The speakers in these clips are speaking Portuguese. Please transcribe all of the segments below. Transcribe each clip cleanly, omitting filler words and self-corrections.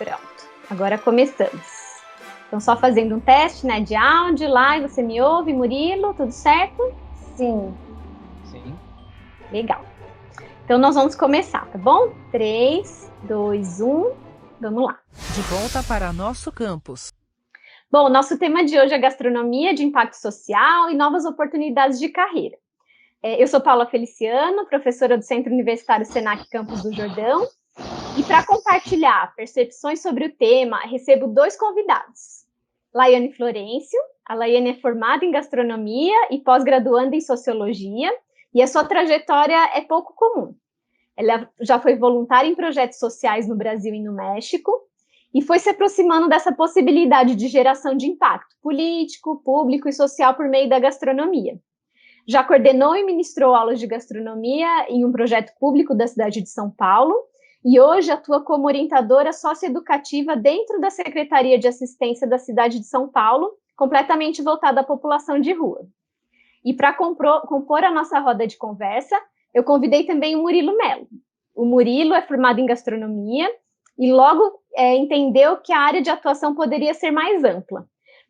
Pronto, agora começamos. Então, só fazendo um teste, né, de áudio lá, e você me ouve, Murilo, tudo certo? Sim. Sim. Legal. Então, nós vamos começar, tá bom? 3, 2, 1, vamos lá. De volta para nosso campus. Bom, nosso tema de hoje é gastronomia de impacto social e novas oportunidades de carreira. Eu sou Paula Feliciano, professora do Centro Universitário Senac Campus do Jordão, e para compartilhar percepções sobre o tema, recebo 2 convidados. Laiane Florencio. A Laiane é formada em gastronomia e pós-graduanda em sociologia, e a sua trajetória é pouco comum. Ela já foi voluntária em projetos sociais no Brasil e no México, e foi se aproximando dessa possibilidade de geração de impacto político, público e social por meio da gastronomia. Já coordenou e ministrou aulas de gastronomia em um projeto público da cidade de São Paulo, e hoje atua como orientadora socioeducativa dentro da Secretaria de Assistência da cidade de São Paulo, completamente voltada à população de rua. E para compor a nossa roda de conversa, eu convidei também o Murilo Melo. O Murilo é formado em gastronomia e logo entendeu que a área de atuação poderia ser mais ampla.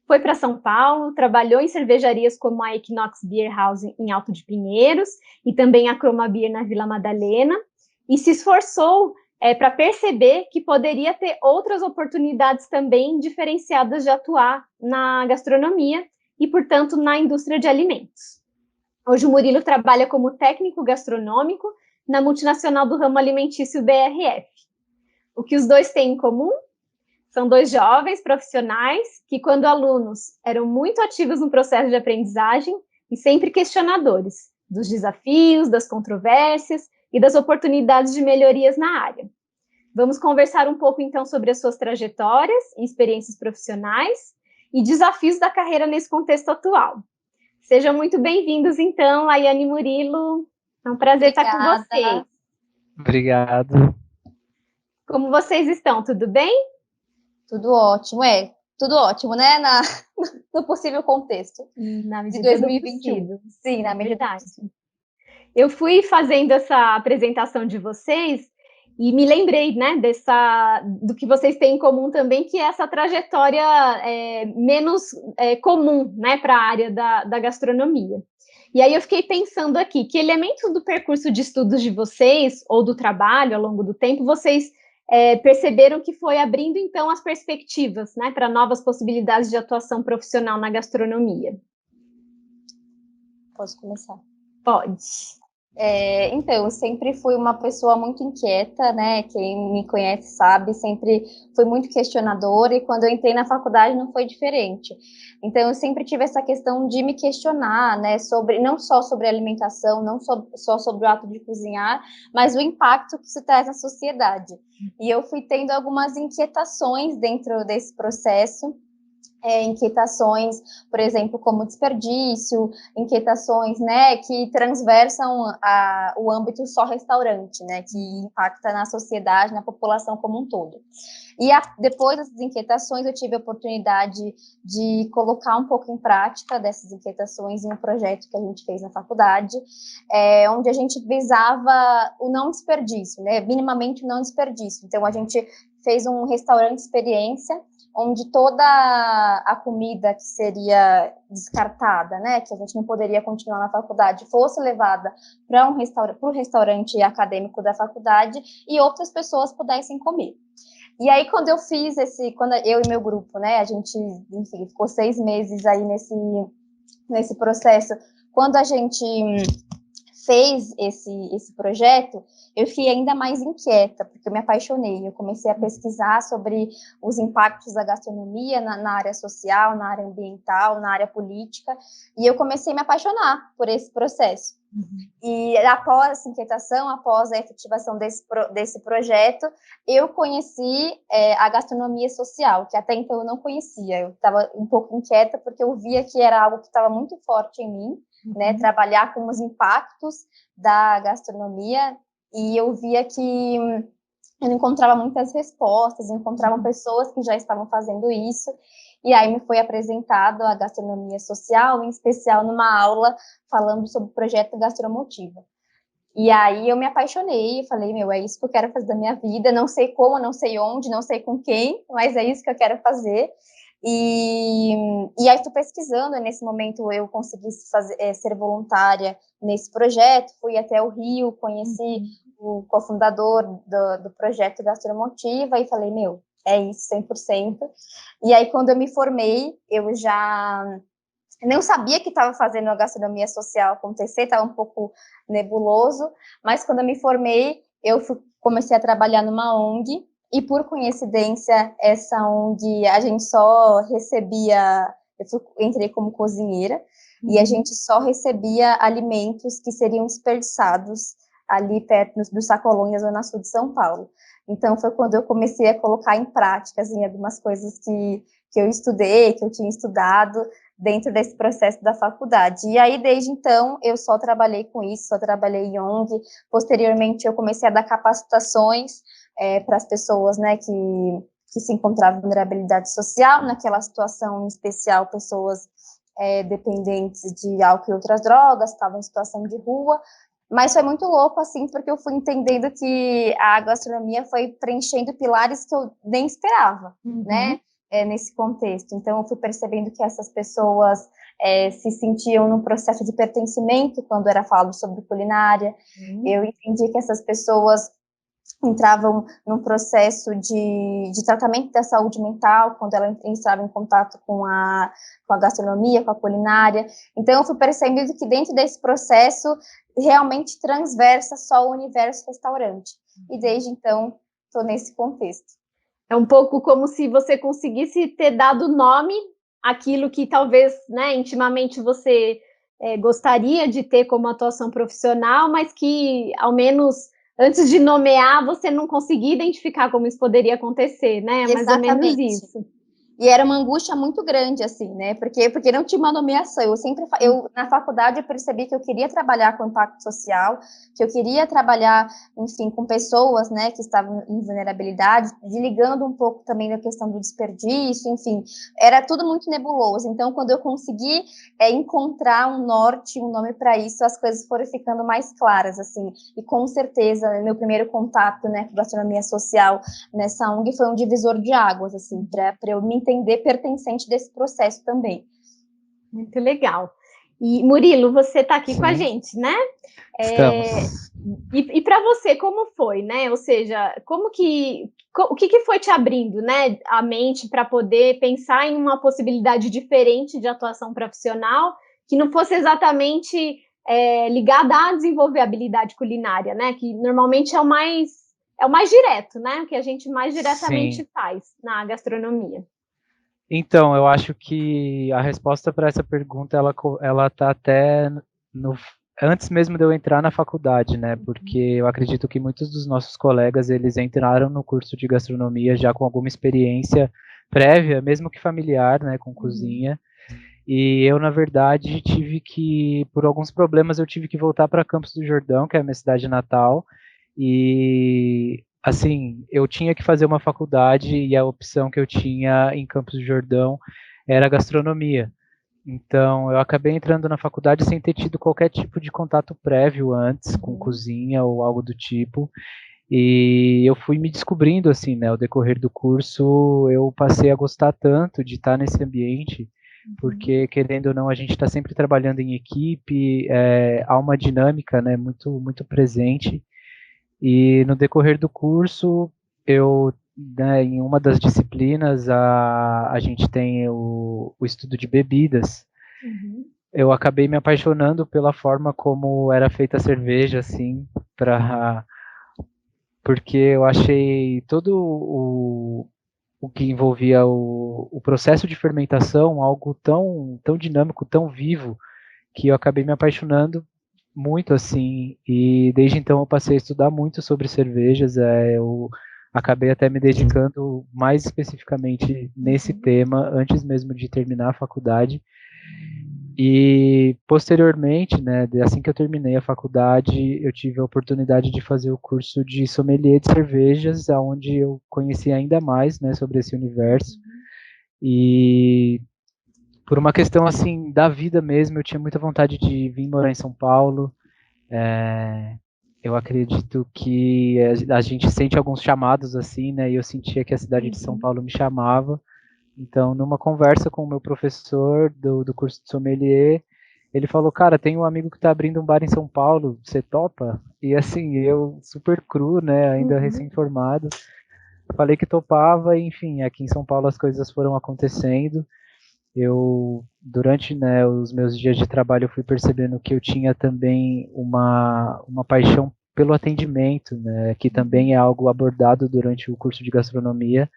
Foi para São Paulo, trabalhou em cervejarias como a Equinox Beer House em Alto de Pinheiros e também a Croma Beer na Vila Madalena, e se esforçou para perceber que poderia ter outras oportunidades também diferenciadas de atuar na gastronomia e, portanto, na indústria de alimentos. Hoje o Murilo trabalha como técnico gastronômico na multinacional do ramo alimentício BRF. O que os dois têm em comum? São 2 jovens profissionais que, quando alunos, eram muito ativos no processo de aprendizagem e sempre questionadores dos desafios, das controvérsias e das oportunidades de melhorias na área. Vamos conversar um pouco, então, sobre as suas trajetórias e experiências profissionais e desafios da carreira nesse contexto atual. Sejam muito bem-vindos, então, Laiane e Murilo. É um prazer estar com vocês. Obrigado. Como vocês estão? Tudo bem? Tudo ótimo, tudo ótimo, né? No possível contexto na de 2021. Sim, na medida verdade. Eu fui fazendo essa apresentação de vocês e me lembrei, né, do que vocês têm em comum também, que é essa trajetória menos comum, né, para a área da gastronomia. E aí eu fiquei pensando aqui, que elementos do percurso de estudos de vocês, ou do trabalho ao longo do tempo, vocês perceberam que foi abrindo, então, as perspectivas, né, para novas possibilidades de atuação profissional na gastronomia? Posso começar? Pode. Então, eu sempre fui uma pessoa muito inquieta, né? Quem me conhece sabe, sempre fui muito questionadora, e quando eu entrei na faculdade não foi diferente. Então, eu sempre tive essa questão de me questionar, né? Não só sobre alimentação, não só sobre o ato de cozinhar, mas o impacto que isso traz na sociedade. E eu fui tendo algumas inquietações dentro desse processo. Inquietações, por exemplo, como desperdício, inquietações, né, que transversam o âmbito só restaurante, né, que impacta na sociedade, na população como um todo. E depois dessas inquietações, eu tive a oportunidade de colocar um pouco em prática dessas inquietações em um projeto que a gente fez na faculdade, onde a gente visava o não desperdício, né, minimamente o não desperdício. Então, a gente fez um restaurante experiência, onde toda a comida que seria descartada, né, que a gente não poderia continuar na faculdade, fosse levada para o restaurante acadêmico da faculdade e outras pessoas pudessem comer. E aí, quando eu fiz quando eu e meu grupo, né, a gente, enfim, ficou 6 meses aí nesse processo, quando a gente fez esse projeto, eu fiquei ainda mais inquieta, porque eu me apaixonei, eu comecei a pesquisar sobre os impactos da gastronomia na área social, na área ambiental, na área política, e eu comecei a me apaixonar por esse processo. E após essa inquietação, após a efetivação desse projeto, eu conheci a gastronomia social, que até então eu não conhecia. Eu estava um pouco inquieta, porque eu via que era algo que estava muito forte em mim, né, trabalhar com os impactos da gastronomia, e eu via que eu não encontrava muitas respostas, encontrava pessoas que já estavam fazendo isso, e aí me foi apresentado a gastronomia social, em especial numa aula falando sobre o projeto Gastromotiva. E aí eu me apaixonei, falei, meu, é isso que eu quero fazer da minha vida, não sei como, não sei onde, não sei com quem, mas é isso que eu quero fazer. E aí estou pesquisando, nesse momento eu consegui ser voluntária nesse projeto, fui até o Rio, conheci o cofundador do projeto Gastromotiva e falei, meu, é isso, 100%. E aí quando eu me formei, eu já não sabia que estava fazendo a gastronomia social acontecer, estava um pouco nebuloso, mas quando eu me formei, comecei a trabalhar numa ONG, e por coincidência, essa ONG, a gente só recebia, entrei como cozinheira, e a gente só recebia alimentos que seriam desperdiçados ali perto do Sacolão, na Zona Sul de São Paulo. Então, foi quando eu comecei a colocar em prática, assim, algumas coisas que eu estudei, que eu tinha estudado, dentro desse processo da faculdade. E aí, desde então, eu só trabalhei com isso, só trabalhei em ONG. Posteriormente, eu comecei a dar capacitações para as pessoas, né, que se encontravam em vulnerabilidade social, naquela situação em especial, pessoas dependentes de álcool e outras drogas, estavam em situação de rua. Mas foi muito louco, assim, porque eu fui entendendo que a gastronomia foi preenchendo pilares que eu nem esperava, né? Nesse contexto. Então, eu fui percebendo que essas pessoas se sentiam num processo de pertencimento quando era falado sobre culinária. Eu entendi que essas pessoas entravam num processo de tratamento da saúde mental, quando ela entrava em contato com a gastronomia, com a culinária. Então, eu fui percebendo que dentro desse processo, realmente transversa só o universo restaurante. E desde então, estou nesse contexto. É um pouco como se você conseguisse ter dado nome àquilo que talvez, né, intimamente você gostaria de ter como atuação profissional, mas que, ao menos, antes de nomear, você não conseguia identificar como isso poderia acontecer, né? É mais ou menos isso. E era uma angústia muito grande, assim, né? Porque não tinha uma nomeação. Na faculdade, eu percebi que eu queria trabalhar com impacto social, que eu queria trabalhar, enfim, com pessoas, né, que estavam em vulnerabilidade, desligando um pouco também da questão do desperdício, enfim, era tudo muito nebuloso. Então, quando eu consegui encontrar um norte, um nome para isso, as coisas foram ficando mais claras, assim. E com certeza, meu primeiro contato, né, com gastronomia social nessa ONG foi um divisor de águas, assim, para eu me entender pertencente desse processo também. Muito legal. E, Murilo, você está aqui com a gente, né? Estamos. E para você, como foi, né? Ou seja, o que foi te abrindo, né, a mente para poder pensar em uma possibilidade diferente de atuação profissional que não fosse exatamente ligada a desenvolver habilidade culinária, né? Que normalmente é o mais direto, né? O que a gente mais diretamente faz na gastronomia. Então, eu acho que a resposta para essa pergunta, ela tá até antes mesmo de eu entrar na faculdade, né? Porque eu acredito que muitos dos nossos colegas, eles entraram no curso de gastronomia já com alguma experiência prévia, mesmo que familiar, né, com cozinha. E eu, na verdade, por alguns problemas, eu tive que voltar para Campos do Jordão, que é a minha cidade natal, e assim, eu tinha que fazer uma faculdade e a opção que eu tinha em Campos do Jordão era gastronomia. Então, eu acabei entrando na faculdade sem ter tido qualquer tipo de contato prévio antes com cozinha ou algo do tipo. E eu fui me descobrindo assim, né, ao decorrer do curso, eu passei a gostar tanto de estar nesse ambiente, porque querendo ou não, a gente está sempre trabalhando em equipe, há uma dinâmica, né, muito muito presente. E no decorrer do curso, né, em uma das disciplinas, a gente tem o estudo de bebidas. Eu acabei me apaixonando pela forma como era feita a cerveja, assim, porque eu achei todo o que envolvia o processo de fermentação algo tão, tão dinâmico, tão vivo, que eu acabei me apaixonando muito assim, e desde então eu passei a estudar muito sobre cervejas, eu acabei até me dedicando mais especificamente nesse tema antes mesmo de terminar a faculdade. E posteriormente, né, assim que eu terminei a faculdade, eu tive a oportunidade de fazer o curso de sommelier de cervejas, aonde eu conheci ainda mais, né, sobre esse universo. E por uma questão assim da vida mesmo, eu tinha muita vontade de vir morar em São Paulo. eu acredito que a gente sente alguns chamados assim, né? E eu sentia que a cidade de São Paulo me chamava. Então, numa conversa com o meu professor do curso de sommelier, ele falou, cara, tem um amigo que está abrindo um bar em São Paulo, você topa? E assim, eu super cru, né, ainda recém-formado, falei que topava, e, enfim, aqui em São Paulo as coisas foram acontecendo. Eu, durante, né, os meus dias de trabalho, eu fui percebendo que eu tinha também uma paixão pelo atendimento, né, que também é algo abordado durante o curso de gastronomia,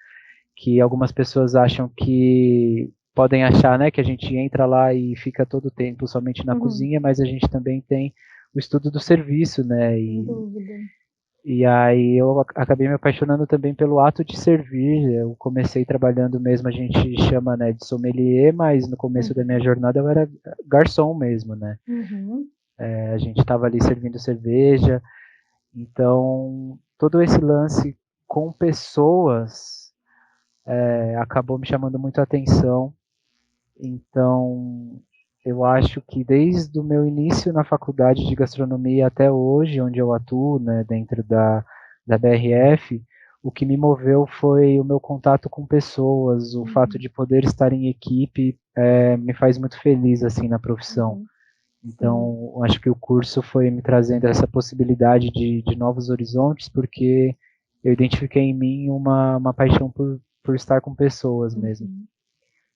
que algumas pessoas acham que podem achar, né, que a gente entra lá e fica todo o tempo somente na cozinha, mas a gente também tem o estudo do serviço, né, Sem dúvida. e aí eu acabei me apaixonando também pelo ato de servir. Eu comecei trabalhando mesmo, a gente chama, né, de sommelier, mas no começo da minha jornada eu era garçom mesmo, né. A gente estava ali servindo cerveja, então todo esse lance com pessoas acabou me chamando muito a atenção. Então, eu acho que desde o meu início na faculdade de gastronomia até hoje, onde eu atuo, né, dentro da BRF, o que me moveu foi o meu contato com pessoas, o fato de poder estar em equipe me faz muito feliz assim na profissão. Então, eu acho que o curso foi me trazendo essa possibilidade de novos horizontes, porque eu identifiquei em mim uma paixão por estar com pessoas mesmo.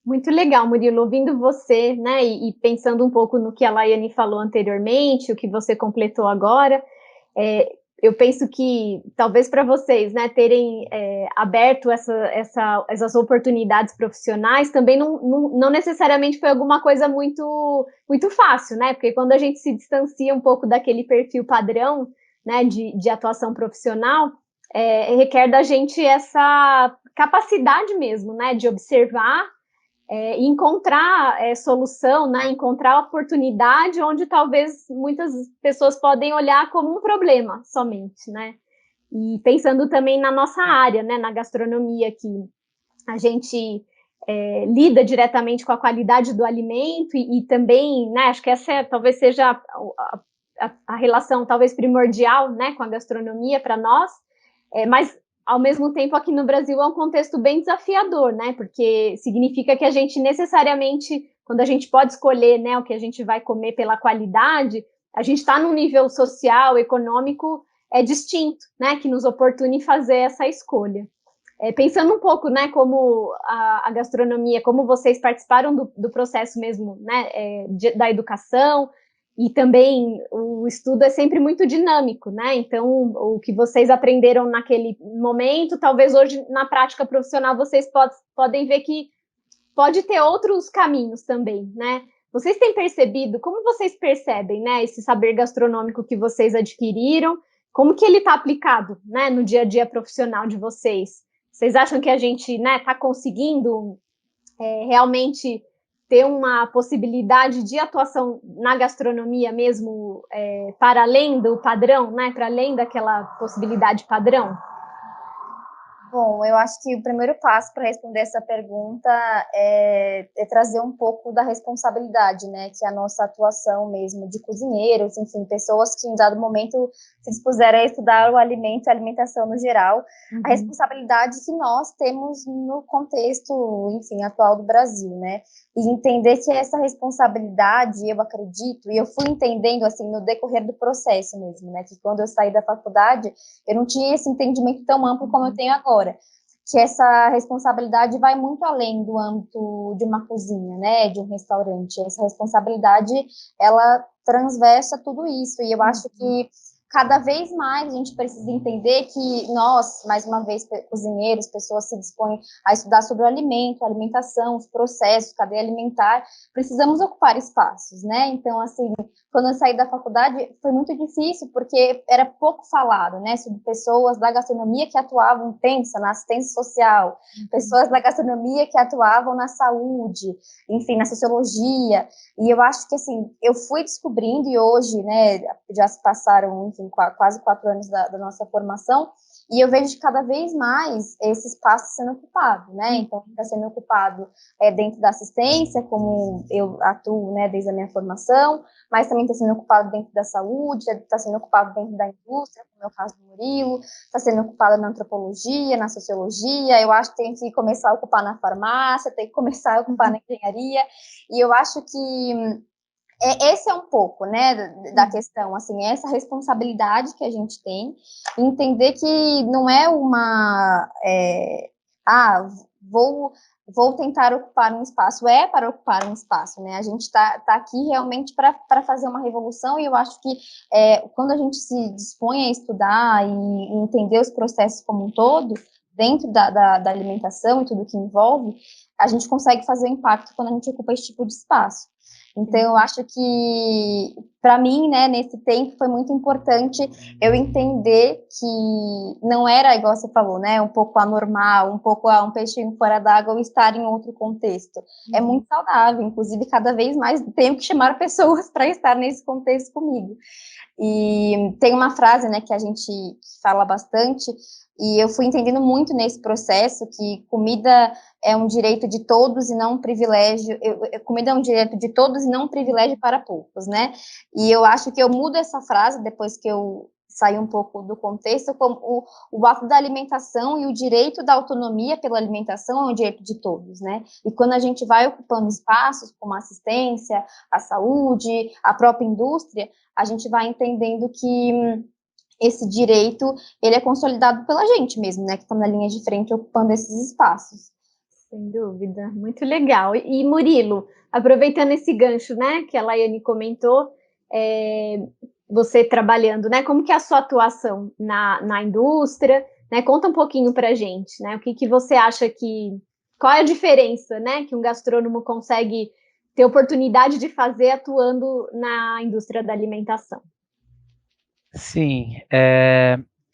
Muito legal, Murilo, ouvindo você, né, e pensando um pouco no que a Laiane falou anteriormente, o que você completou agora, eu penso que talvez para vocês, né, terem aberto essas oportunidades profissionais também não necessariamente foi alguma coisa muito, muito fácil, né, porque quando a gente se distancia um pouco daquele perfil padrão, né, de atuação profissional, requer da gente essa capacidade mesmo, né, de observar encontrar solução, né? Encontrar oportunidade onde talvez muitas pessoas podem olhar como um problema somente, né? E pensando também na nossa área, né? Na gastronomia, que a gente lida diretamente com a qualidade do alimento e também, né? Acho que essa talvez seja a relação talvez primordial, né? Com a gastronomia para nós, mas ao mesmo tempo aqui no Brasil é um contexto bem desafiador, né? Porque significa que a gente necessariamente, quando a gente pode escolher, né, o que a gente vai comer pela qualidade, a gente está num nível social, econômico distinto, né? Que nos oportune fazer essa escolha. Pensando um pouco, né, como a gastronomia, como vocês participaram do processo mesmo, né, da educação, e também o estudo é sempre muito dinâmico, né? Então, o que vocês aprenderam naquele momento, talvez hoje na prática profissional vocês podem ver que pode ter outros caminhos também, né? Vocês têm percebido, como vocês percebem, né, esse saber gastronômico que vocês adquiriram, como que ele está aplicado, né, no dia a dia profissional de vocês? Vocês acham que a gente, né, está conseguindo realmente ter uma possibilidade de atuação na gastronomia mesmo para além do padrão, né? Para além daquela possibilidade padrão? Bom, eu acho que o primeiro passo para responder essa pergunta é trazer um pouco da responsabilidade, né, que é a nossa atuação mesmo de cozinheiros, enfim, pessoas que em dado momento se dispuseram a estudar o alimento e a alimentação no geral, a responsabilidade que nós temos no contexto, enfim, atual do Brasil, né, e entender que essa responsabilidade, eu acredito, e eu fui entendendo, assim, no decorrer do processo mesmo, né, que quando eu saí da faculdade, eu não tinha esse entendimento tão amplo como eu tenho agora, que essa responsabilidade vai muito além do âmbito de uma cozinha, né, de um restaurante. Essa responsabilidade, ela transversa tudo isso, e eu acho que cada vez mais a gente precisa entender que nós, mais uma vez, cozinheiros, pessoas se dispõem a estudar sobre o alimento, a alimentação, os processos, cadeia alimentar, precisamos ocupar espaços, né? Então, assim, quando eu saí da faculdade, foi muito difícil, porque era pouco falado, né, sobre pessoas da gastronomia que atuavam, pensa, na assistência social, pessoas da gastronomia que atuavam na saúde, enfim, na sociologia, e eu acho que, assim, eu fui descobrindo, e hoje, né, já se passaram, enfim, quase 4 anos da nossa formação, E eu vejo cada vez mais esse espaço sendo ocupado, né? Então, está sendo ocupado dentro da assistência, como eu atuo, né, desde a minha formação, mas também está sendo ocupado dentro da saúde, está sendo ocupado dentro da indústria, como é o caso do Murilo, está sendo ocupado na antropologia, na sociologia, eu acho que tem que começar a ocupar na farmácia, tem que começar a ocupar na engenharia, e eu acho que esse é um pouco, né, da questão, assim, essa responsabilidade que a gente tem, entender que não é vou tentar ocupar um espaço, para ocupar um espaço, né, a gente está aqui realmente para fazer uma revolução, e eu acho que quando a gente se dispõe a estudar e entender os processos como um todo, dentro da alimentação e tudo que envolve, a gente consegue fazer impacto quando a gente ocupa esse tipo de espaço. Então, eu acho que, para mim, né, nesse tempo, foi muito importante eu entender que não era, igual você falou, né, um pouco anormal, um pouco um peixinho fora d'água ou estar em outro contexto. É muito saudável, inclusive, cada vez mais tenho que chamar pessoas para estar nesse contexto comigo. E tem uma frase, né, que a gente fala bastante, e eu fui entendendo muito nesse processo que comida é um direito de todos e não um privilégio, comida é um direito de todos e não um privilégio para poucos, né? E eu acho que eu mudo essa frase depois que eu saí um pouco do contexto, como o ato da alimentação e o direito da autonomia pela alimentação é um direito de todos, né? E quando a gente vai ocupando espaços como a assistência, a saúde, a própria indústria, a gente vai entendendo que esse direito, ele é consolidado pela gente mesmo, né, que está na linha de frente ocupando esses espaços. Sem dúvida, muito legal. E Murilo, aproveitando esse gancho, né, que a Laiane comentou, você trabalhando, né, como que é a sua atuação na indústria, né, conta um pouquinho pra gente, né, o que você acha qual é a diferença, né, que um gastrônomo consegue ter oportunidade de fazer atuando na indústria da alimentação? Sim,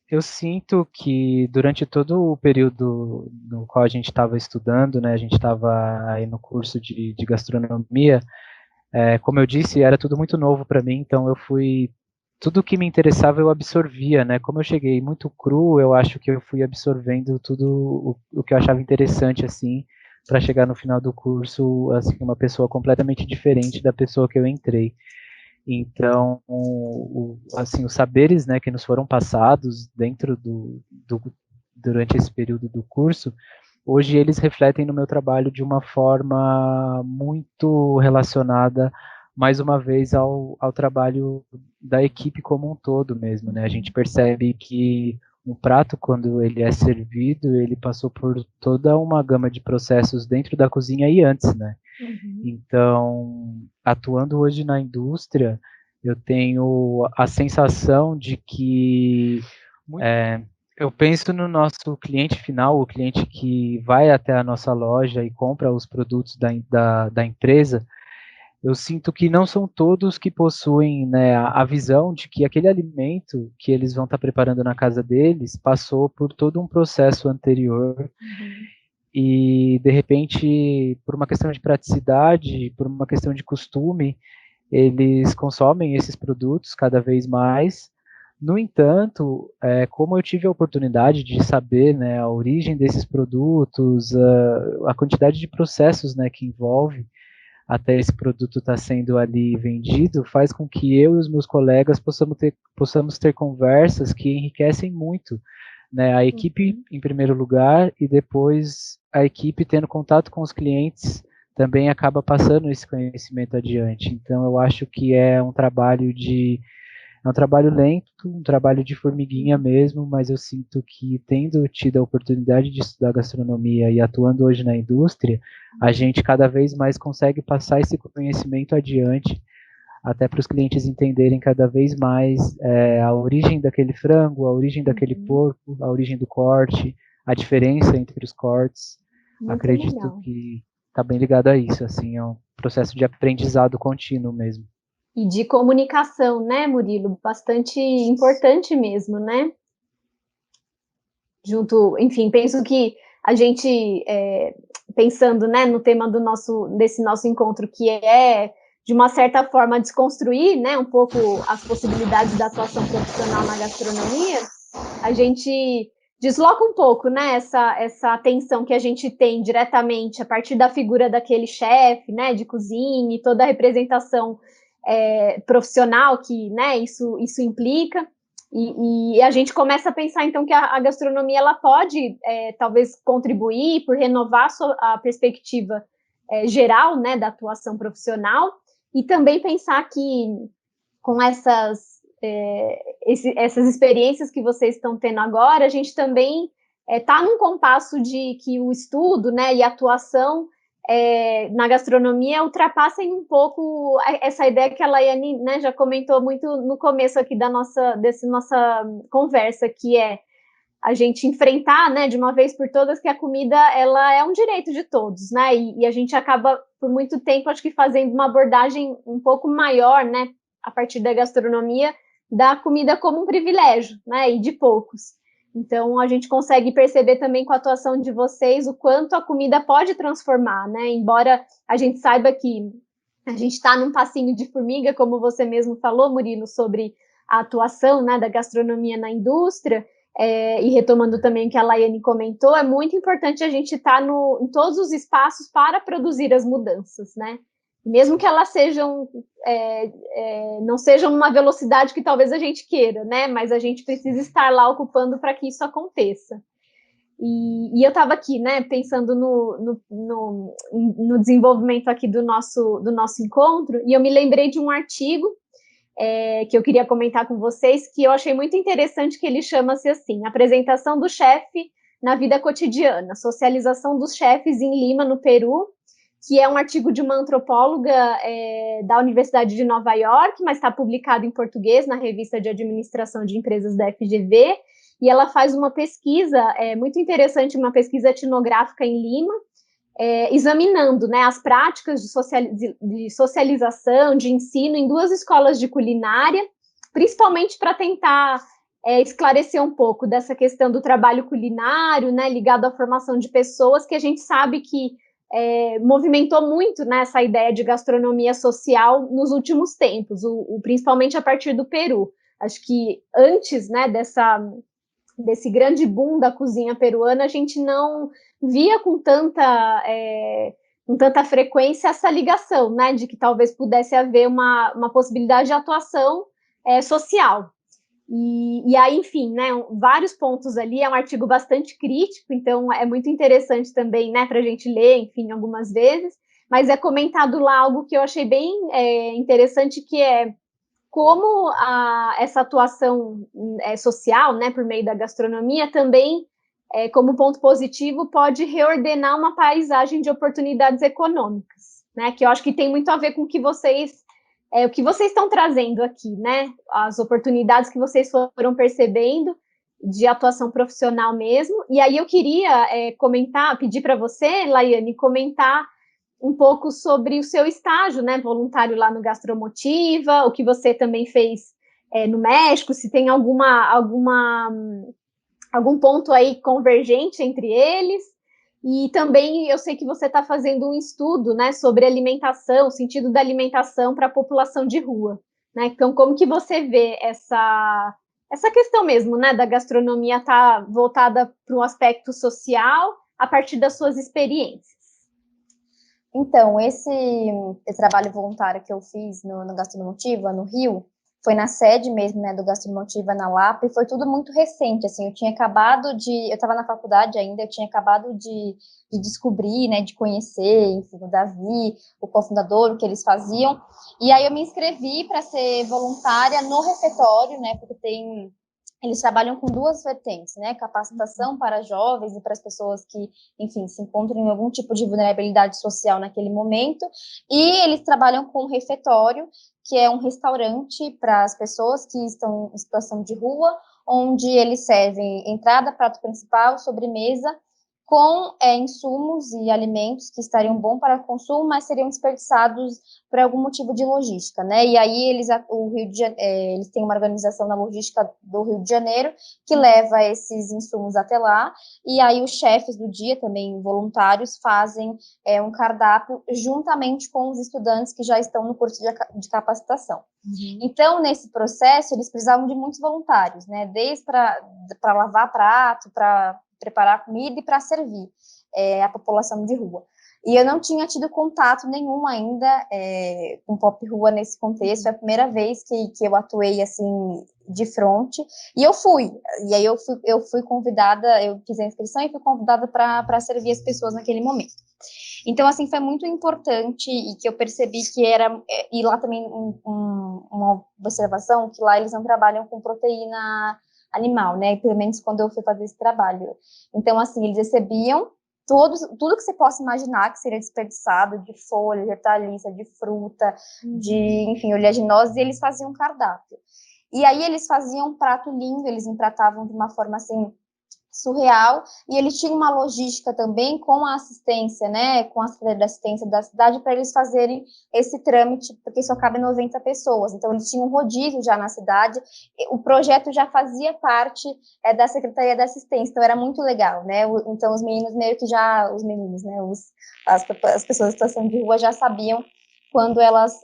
eu sinto que durante todo o período no qual a gente estava estudando, né, a gente estava aí no curso de gastronomia, como eu disse, era tudo muito novo para mim, então tudo que me interessava eu absorvia, né, como eu cheguei muito cru, eu acho que eu fui absorvendo tudo o que eu achava interessante, assim, para chegar no final do curso, assim, uma pessoa completamente diferente da pessoa que eu entrei. Então, assim, os saberes, né, que nos foram passados durante esse período do curso, hoje eles refletem no meu trabalho de uma forma muito relacionada, mais uma vez, ao trabalho da equipe como um todo mesmo, né? A gente percebe que um prato, quando ele é servido, ele passou por toda uma gama de processos dentro da cozinha e antes, né? Então, atuando hoje na indústria, eu tenho a sensação de que eu penso no nosso cliente final, o cliente que vai até a nossa loja e compra os produtos da empresa. Eu sinto que não são todos que possuem, né, a visão de que aquele alimento que eles vão estar preparando na casa deles passou por todo um processo anterior. E, de repente, por uma questão de praticidade, por uma questão de costume, eles consomem esses produtos cada vez mais. No entanto, como eu tive a oportunidade de saber, né, a origem desses produtos, a quantidade de processos, né, que envolve até esse produto estar sendo ali vendido, faz com que eu e os meus colegas possamos ter conversas que enriquecem muito, né, a equipe em primeiro lugar, e depois a equipe tendo contato com os clientes também acaba passando esse conhecimento adiante. Então eu acho que é um trabalho lento, um trabalho de formiguinha mesmo, mas eu sinto que, tendo tido a oportunidade de estudar gastronomia e atuando hoje na indústria, a gente cada vez mais consegue passar esse conhecimento adiante, até para os clientes entenderem cada vez mais a origem daquele frango, a origem daquele porco, a origem do corte, a diferença entre os cortes. Muito Acredito legal. que está bem ligado a isso, assim, é um processo de aprendizado contínuo mesmo. E de comunicação, né, Murilo? Bastante importante mesmo, né? Enfim, penso que a gente, pensando, né, no tema desse nosso encontro, que é, de uma certa forma, desconstruir, né, um pouco as possibilidades da atuação profissional na gastronomia, a gente desloca um pouco, né, essa atenção que a gente tem diretamente a partir da figura daquele chefe, né, de cozinha e toda a representação profissional que, né, isso implica, e a gente começa a pensar, então, que a gastronomia, ela pode, talvez, contribuir por renovar a perspectiva geral, né, da atuação profissional, e também pensar que, com essas experiências que vocês estão tendo agora, a gente também está num compasso de que o estudo, né, e a atuação na gastronomia ultrapassem um pouco essa ideia que a Laiane, né, já comentou muito no começo aqui dessa nossa conversa, que é a gente enfrentar, né, de uma vez por todas, que a comida, ela é um direito de todos, né, e a gente acaba, por muito tempo, acho que fazendo uma abordagem um pouco maior, né, a partir da gastronomia, da comida como um privilégio, né, e de poucos. Então, a gente consegue perceber também com a atuação de vocês o quanto a comida pode transformar, né, embora a gente saiba que a gente está num passinho de formiga, como você mesmo falou, Murilo, sobre a atuação, né, da gastronomia na indústria, e retomando também o que a Laiane comentou, é muito importante a gente estar em todos os espaços para produzir as mudanças, né? Mesmo que elas sejam, não sejam numa velocidade que talvez a gente queira, né? Mas a gente precisa estar lá ocupando para que isso aconteça. E eu estava aqui, né, pensando no desenvolvimento aqui do nosso encontro, e eu me lembrei de um artigo que eu queria comentar com vocês, que eu achei muito interessante, que ele chama-se assim: Apresentação do chefe na vida cotidiana, socialização dos chefes em Lima, no Peru, que é um artigo de uma antropóloga da Universidade de Nova York, mas está publicado em português na Revista de Administração de Empresas da FGV, e ela faz uma pesquisa muito interessante, uma pesquisa etnográfica em Lima, examinando, né, as práticas de socialização, de ensino em 2 escolas de culinária, principalmente para tentar esclarecer um pouco dessa questão do trabalho culinário, né, ligado à formação de pessoas, que a gente sabe que movimentou muito, né, essa ideia de gastronomia social nos últimos tempos, principalmente a partir do Peru. Acho que antes, né, desse grande boom da cozinha peruana, a gente não via com tanta frequência essa ligação, né, de que talvez pudesse haver uma possibilidade de atuação social. E aí, enfim, né, vários pontos ali, é um artigo bastante crítico, então é muito interessante também, né, para a gente ler, enfim, algumas vezes, mas é comentado lá algo que eu achei bem interessante, que é como essa atuação social, né, por meio da gastronomia, também, como ponto positivo, pode reordenar uma paisagem de oportunidades econômicas, né, que eu acho que tem muito a ver com o que vocês estão trazendo aqui, né, as oportunidades que vocês foram percebendo de atuação profissional mesmo. E aí eu queria pedir para você, Laiane, comentar um pouco sobre o seu estágio, né, voluntário lá no Gastromotiva, o que você também fez no México, se tem algum ponto aí convergente entre eles. E também eu sei que você está fazendo um estudo, né, sobre alimentação, o sentido da alimentação para a população de rua, né? Então, como que você vê essa questão mesmo, né, da gastronomia estar voltada para um aspecto social a partir das suas experiências? Então, esse trabalho voluntário que eu fiz no Gastromotiva, no Rio, foi na sede mesmo, né, do Gastromotiva na Lapa, e foi tudo muito recente, assim, eu estava na faculdade ainda, eu tinha acabado de descobrir, né, de conhecer, enfim, o Davi, o cofundador, o que eles faziam, e aí eu me inscrevi para ser voluntária no refeitório, né, porque eles trabalham com 2 vertentes, né? Capacitação para jovens e para as pessoas que, enfim, se encontram em algum tipo de vulnerabilidade social naquele momento. E eles trabalham com um refeitório, que é um restaurante para as pessoas que estão em situação de rua, onde eles servem entrada, prato principal, sobremesa com insumos e alimentos que estariam bons para consumo, mas seriam desperdiçados por algum motivo de logística, né? E aí eles têm uma organização na logística do Rio de Janeiro que leva esses insumos até lá, e aí os chefes do dia, também voluntários, fazem um cardápio juntamente com os estudantes que já estão no curso de capacitação. Então, nesse processo, eles precisavam de muitos voluntários, né? Desde para lavar prato, para preparar comida e para servir a população de rua. E eu não tinha tido contato nenhum ainda com pop rua nesse contexto, é a primeira vez que eu atuei, assim, de frente, e eu fui, e aí eu fui convidada, eu fiz a inscrição e fui convidada para servir as pessoas naquele momento. Então, assim, foi muito importante, e que eu percebi que era, e lá também uma observação, que lá eles não trabalham com proteína animal, né, pelo menos quando eu fui fazer esse trabalho. Então, assim, eles recebiam tudo que você possa imaginar que seria desperdiçado, de folha, de hortaliça, de fruta, enfim, oleaginosas, e eles faziam um cardápio. E aí eles faziam um prato lindo, eles empratavam de uma forma, assim, surreal, e eles tinham uma logística também com a assistência, né, com a Secretaria de Assistência da cidade, para eles fazerem esse trâmite, porque só cabe 90 pessoas, então eles tinham um rodízio já na cidade, o projeto já fazia parte da Secretaria da Assistência, então era muito legal, né, então os meninos meio que já, os meninos, né, as pessoas em situação de rua já sabiam quando elas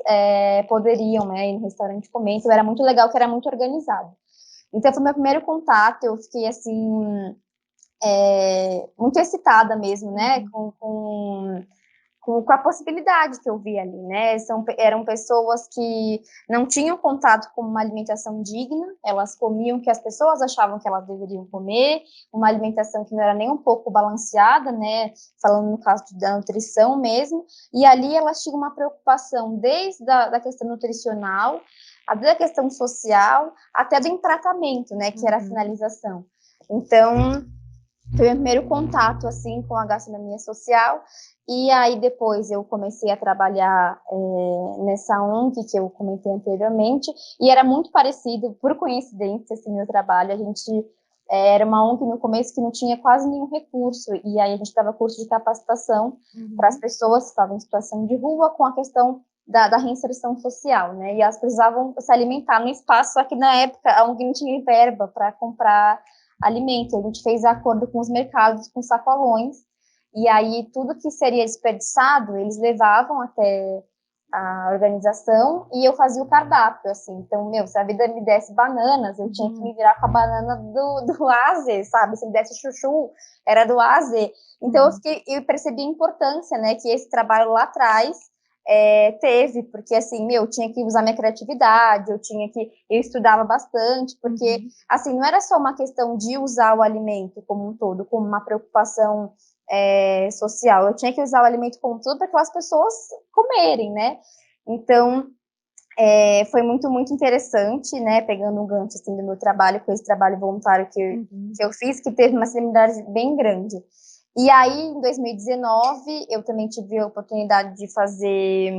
poderiam, né, ir no restaurante comer, então era muito legal, que era muito organizado. Então, foi meu primeiro contato, eu fiquei, assim, muito excitada mesmo, né, com a possibilidade que eu vi ali, né, eram pessoas que não tinham contato com uma alimentação digna, elas comiam o que as pessoas achavam que elas deveriam comer, uma alimentação que não era nem um pouco balanceada, né, falando no caso da nutrição mesmo, e ali elas tinham uma preocupação desde da questão nutricional, da questão social, até do empratamento, né, que era a finalização. Então, foi o meu primeiro contato, assim, com a gastronomia social, e aí depois eu comecei a trabalhar nessa ONG que eu comentei anteriormente, e era muito parecido, por coincidência, esse meu trabalho, a gente era uma ONG no começo que não tinha quase nenhum recurso, e aí a gente dava curso de capacitação para as pessoas que estavam em situação de rua, com a questão da reinserção social, né, e elas precisavam se alimentar no espaço, só que na época a ONG não tinha verba para comprar alimento, a gente fez acordo com os mercados, com sacolões, e aí tudo que seria desperdiçado, eles levavam até a organização, e eu fazia o cardápio, assim, então, se a vida me desse bananas, eu tinha que me virar com a banana do A a Z, sabe, se me desse chuchu, era do A a Z, então eu percebi a importância, né, que esse trabalho lá atrás teve, porque assim, eu tinha que usar minha criatividade, eu estudava bastante, porque assim, não era só uma questão de usar o alimento como um todo, como uma preocupação social, eu tinha que usar o alimento como um todo para aquelas pessoas comerem, né, então foi muito, muito interessante, né, pegando um gancho assim, do meu trabalho, com esse trabalho voluntário que eu fiz, que teve uma similaridade bem grande. E aí, em 2019, eu também tive a oportunidade de fazer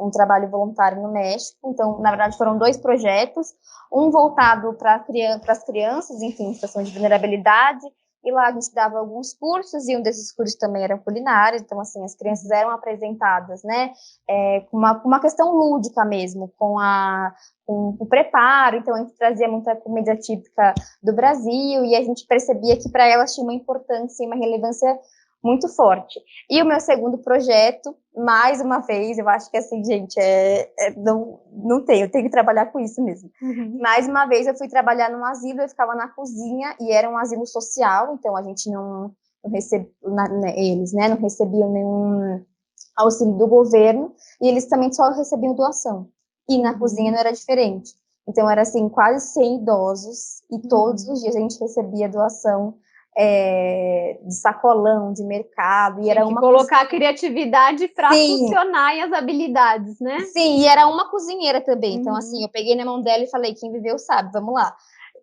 um trabalho voluntário no México. Então, na verdade, foram 2 projetos, um voltado para as crianças, enfim, em situação de vulnerabilidade, e lá a gente dava alguns cursos, e um desses cursos também era culinário, então, assim, as crianças eram apresentadas, né, com uma questão lúdica mesmo, com o preparo, então a gente trazia muita comida típica do Brasil, e a gente percebia que para elas tinha uma importância e uma relevância muito forte. E o meu segundo projeto, mais uma vez, eu acho que assim, gente, não tem, eu tenho que trabalhar com isso mesmo. Mais uma vez eu fui trabalhar num asilo, eu ficava na cozinha, e era um asilo social, então a gente não recebia, eles, né, não recebiam nenhum auxílio do governo, e eles também só recebiam doação. E na cozinha não era diferente. Então, era assim, quase 100 idosos, e todos os dias a gente recebia doação de sacolão, de mercado, e era uma colocar a criatividade para funcionar e as habilidades, né? Sim, e era uma cozinheira também, então assim, eu peguei na mão dela e falei, quem viveu sabe, vamos lá.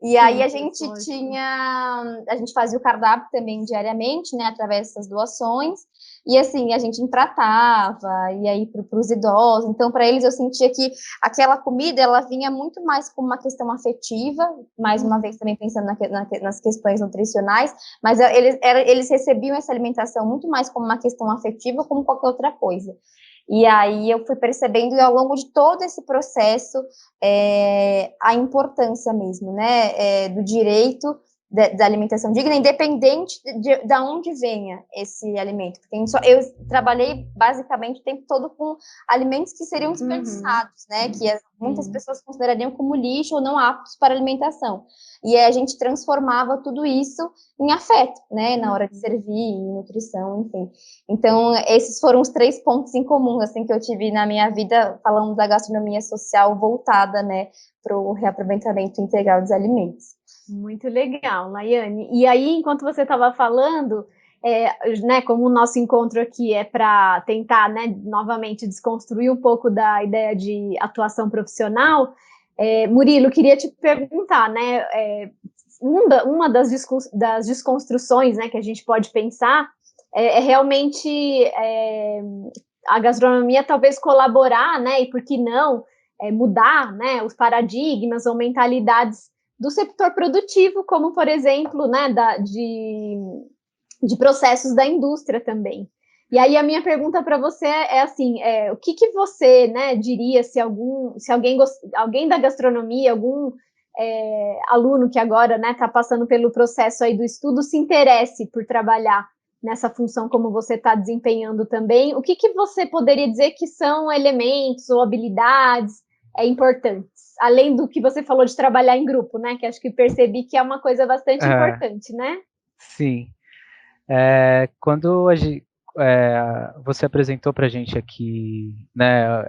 E aí Sim, a gente a gente fazia o cardápio também diariamente, né, através dessas doações, e assim, a gente empratava, e aí para os idosos, então para eles eu sentia que aquela comida, ela vinha muito mais como uma questão afetiva, mais uma vez também pensando nas questões nutricionais, mas eles recebiam essa alimentação muito mais como uma questão afetiva, como qualquer outra coisa. E aí eu fui percebendo ao longo de todo esse processo a importância mesmo, né, do direito da alimentação digna, independente de onde venha esse alimento. Porque eu trabalhei basicamente o tempo todo com alimentos que seriam desperdiçados, né, que muitas pessoas considerariam como lixo ou não aptos para alimentação. E aí a gente transformava tudo isso em afeto, né, na hora de servir, em nutrição, enfim. Então, esses foram os 3 pontos em comum, assim, que eu tive na minha vida, falando da gastronomia social voltada, né, para o reaproveitamento integral dos alimentos. Muito legal, Laiane. E aí, enquanto você estava falando, né, como o nosso encontro aqui é para tentar, né, novamente desconstruir um pouco da ideia de atuação profissional, Murilo, queria te perguntar, né, uma das desconstruções, né, que a gente pode pensar realmente a gastronomia talvez colaborar, né, e por que não mudar, né, os paradigmas ou mentalidades do setor produtivo, como, por exemplo, né, de processos da indústria também. E aí a minha pergunta para você assim, o que você, né, diria se alguém da gastronomia, algum aluno que agora, né, está passando pelo processo aí do estudo, se interesse por trabalhar nessa função como você está desempenhando também, o que você poderia dizer que são elementos ou habilidades importantes, além do que você falou de trabalhar em grupo, né, que acho que percebi que é uma coisa bastante importante, né? Sim. Quando você apresentou para a gente aqui, né,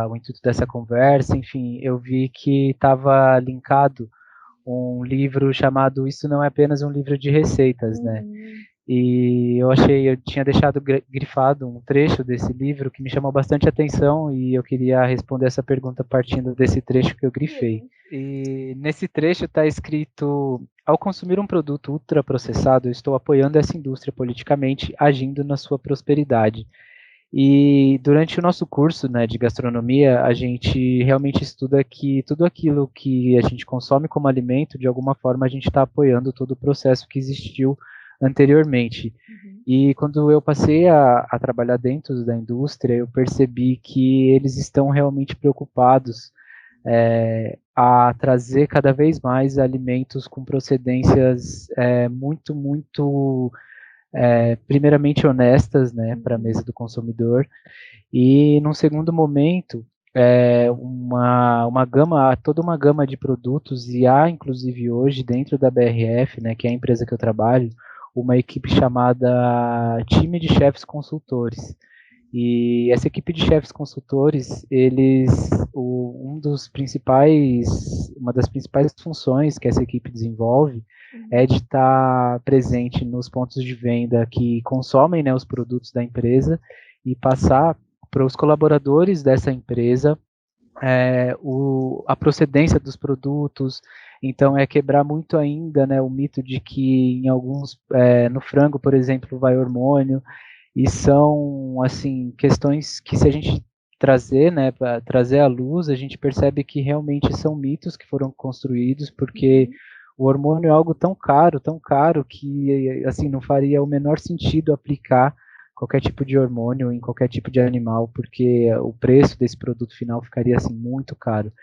o intuito dessa conversa, enfim, eu vi que estava linkado um livro chamado Isso Não É Apenas um Livro de Receitas, né? E eu tinha deixado grifado um trecho desse livro que me chamou bastante atenção e eu queria responder essa pergunta partindo desse trecho que eu grifei. E nesse trecho está escrito: ao consumir um produto ultraprocessado, eu estou apoiando essa indústria politicamente, agindo na sua prosperidade. E durante o nosso curso, né, de gastronomia, a gente realmente estuda que tudo aquilo que a gente consome como alimento, de alguma forma, a gente está apoiando todo o processo que existiu anteriormente. E quando eu passei a trabalhar dentro da indústria, eu percebi que eles estão realmente preocupados a trazer cada vez mais alimentos com procedências muito primeiramente honestas, né, para a mesa do consumidor, e num segundo momento toda uma gama de produtos, e há inclusive hoje dentro da BRF, né, que é a empresa que eu trabalho, uma equipe chamada Time de Chefes Consultores. E essa equipe de chefes consultores, uma das principais funções que essa equipe desenvolve é de estar presente nos pontos de venda que consomem, né, os produtos da empresa e passar para os colaboradores dessa empresa a procedência dos produtos. Então quebrar muito ainda, né, o mito de que em alguns, no frango, por exemplo, vai hormônio, e são, assim, questões que se a gente trazer, né, para trazer à luz, a gente percebe que realmente são mitos que foram construídos, porque o hormônio é algo tão caro, que, assim, não faria o menor sentido aplicar qualquer tipo de hormônio em qualquer tipo de animal, porque o preço desse produto final ficaria, assim, muito caro.